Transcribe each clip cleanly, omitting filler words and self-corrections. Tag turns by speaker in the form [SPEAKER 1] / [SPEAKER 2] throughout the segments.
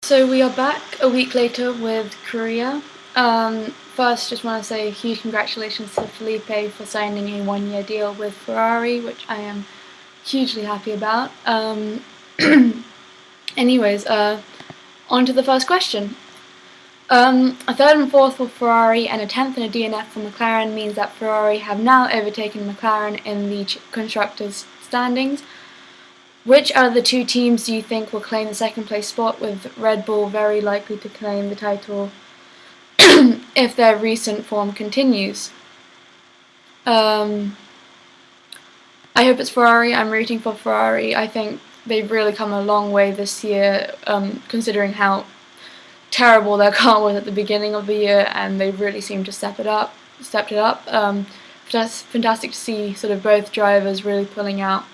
[SPEAKER 1] So we are back a week later with Korea. First, just want to say huge congratulations to Felipe for signing a one-year deal with Ferrari, which I am hugely happy about. Anyways, on to the first question. A third and fourth for Ferrari and a 10th and a DNF for McLaren means that Ferrari have now overtaken McLaren in the constructors' standings. Which out of the two teams do you think will claim the second place spot, with Red Bull very likely to claim the title if their recent form continues? I hope it's Ferrari. I'm rooting for Ferrari. I think they've really come a long way this year, considering how terrible their car was at the beginning of the year, and they really seem to stepped it up. That's fantastic to see sort of both drivers really pulling out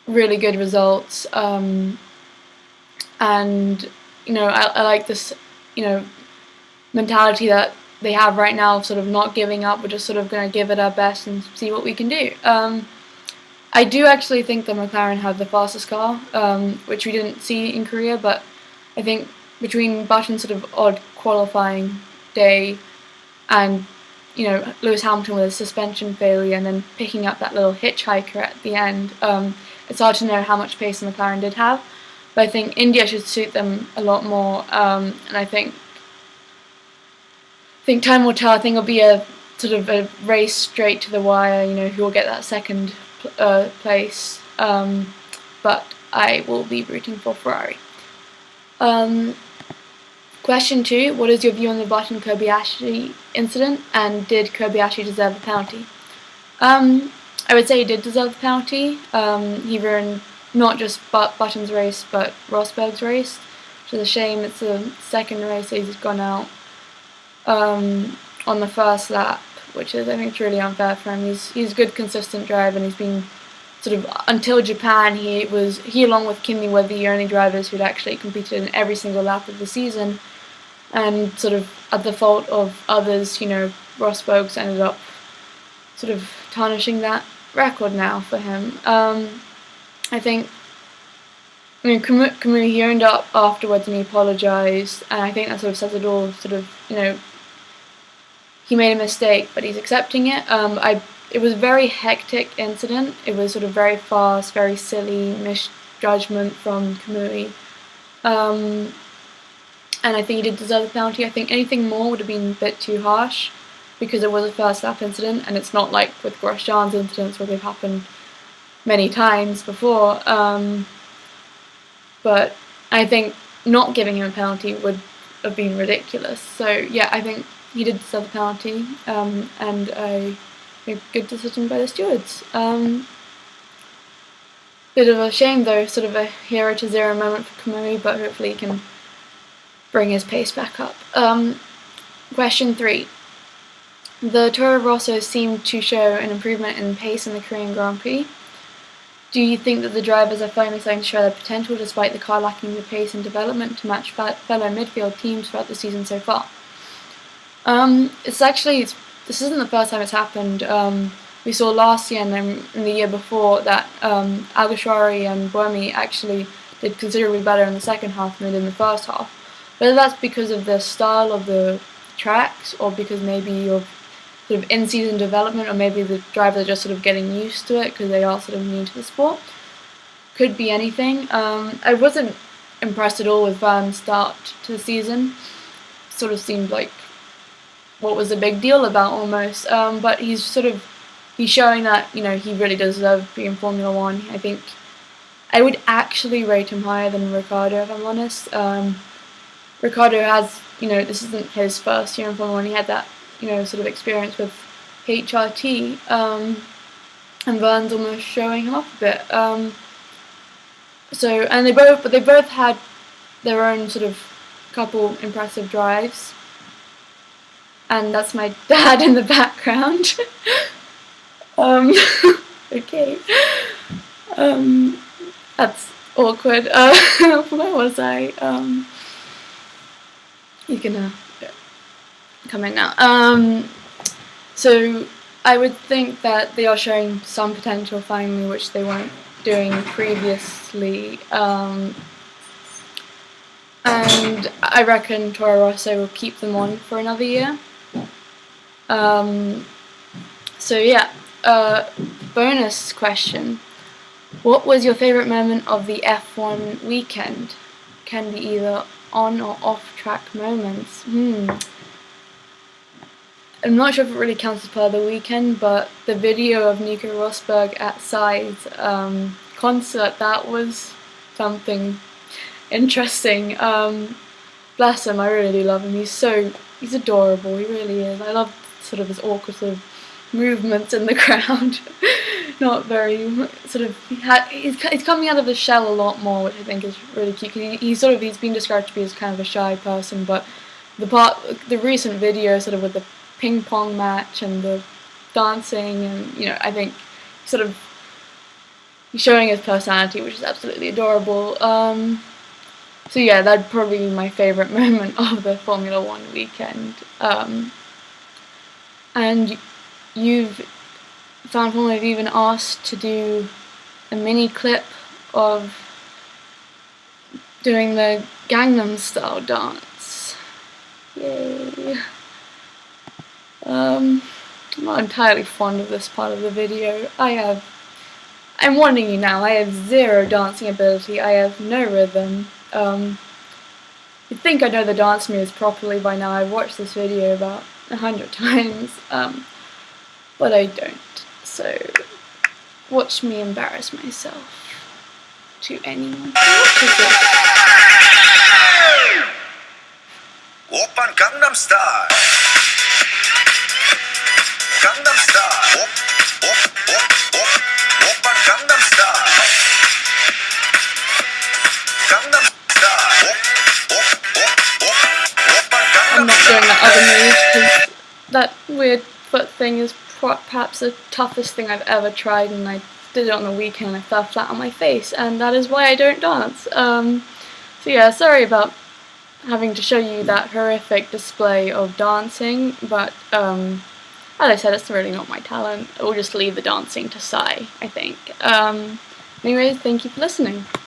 [SPEAKER 1] really good results, and I like this mentality that they have right now of sort of not giving up. We're just sort of going to give it our best and see what we can do. I do actually think that McLaren had the fastest car, which we didn't see in Korea, but I think between Button's sort of odd qualifying day and Lewis Hamilton with a suspension failure and then picking up that little hitchhiker at the end, it's hard to know how much pace the McLaren did have, but I think India should suit them a lot more, and I think time will tell. I think it'll be a sort of a race straight to the wire, who will get that second place, but I will be rooting for Ferrari. Question 2, what is your view on the Button Kobayashi incident, and did Kobayashi deserve a penalty? I would say he did deserve the penalty. He ruined not just Button's race, but Rosberg's race, which is a shame. It's the second race that he's gone out on the first lap, which is, I think, it's really unfair for him. He's a good, consistent driver, and he's been sort of, until Japan, he along with Kimi were the only drivers who'd actually competed in every single lap of the season, and sort of at the fault of others, Rosberg's ended up sort of tarnishing that record now for him. Kamui, he owned up afterwards and he apologised, and I think that sort of says it all. Sort of, he made a mistake, but he's accepting it. It was a very hectic incident. It was sort of very fast, very silly misjudgment from Kamui. And I think he did deserve the penalty. I think anything more would have been a bit too harsh, because it was a first lap incident, and it's not like with Grosjean's incidents where they've happened many times before. But I think not giving him a penalty would have been ridiculous. So yeah, I think he did deserve the penalty, and a good decision by the stewards. Bit of a shame though, sort of a hero to zero moment for Kamui, but hopefully he can bring his pace back up. Question 3. The Toro Rosso seemed to show an improvement in pace in the Korean Grand Prix. Do you think that the drivers are finally starting to show their potential despite the car lacking the pace and development to match fellow midfield teams throughout the season so far? This isn't the first time it's happened. We saw last year and then in the year before that Alguersuari and Buemi actually did considerably better in the second half than they did in the first half. Whether that's because of the style of the tracks, or because maybe you're sort of in-season development, or maybe the drivers are just sort of getting used to it because they are sort of new to the sport. Could be anything. I wasn't impressed at all with Van's start to the season. Sort of seemed like what was the big deal about almost. But he's showing that he really does deserve to be in Formula One. I think I would actually rate him higher than Ricciardo, if I'm honest. Ricciardo has, this isn't his first year in Formula One. He had that sort of experience with HRT, and Vern's almost showing him off a bit. They both had their own sort of couple impressive drives, and that's my dad in the background. Okay, that's awkward. Where was I? You can come in now. So I would think that they are showing some potential finally, which they weren't doing previously. And and I reckon Toro Rosso will keep them on for another year. So yeah, bonus question. What was your favourite moment of the F1 weekend? Can be either on or off track moments. I'm not sure if it really counts as part of the weekend, but the video of Nico Rosberg at Side's concert, that was something interesting. Bless him, I really do love him. He's adorable, he really is. I love sort of his awkward sort of movements in the crowd. Not very sort of, he's coming out of his shell a lot more, which I think is really cute. He's been described to be as kind of a shy person, but the recent video sort of with the ping pong match and the dancing, and I think sort of he's showing his personality, which is absolutely adorable. So yeah, that'd probably be my favourite moment of the Formula 1 weekend. And Fanform have even asked to do a mini clip of doing the Gangnam Style dance. Yay. I'm not entirely fond of this part of the video. I'm warning you now, I have zero dancing ability, I have no rhythm. You'd think I know the dance moves properly by now. I've watched this video about 100 times, but I don't. So, watch me embarrass myself to anyone.
[SPEAKER 2] Oppan Gangnam Style. Gangnam Style. Oppan Gangnam Style. Gangnam Style.
[SPEAKER 1] I'm not doing that other move because that weird foot thing is perhaps the toughest thing I've ever tried, and I did it on the weekend and I fell flat on my face, and that is why I don't dance. So yeah, sorry about having to show you that horrific display of dancing, but as I said, it's really not my talent. We'll just leave the dancing to Sai, I think. Anyways, thank you for listening.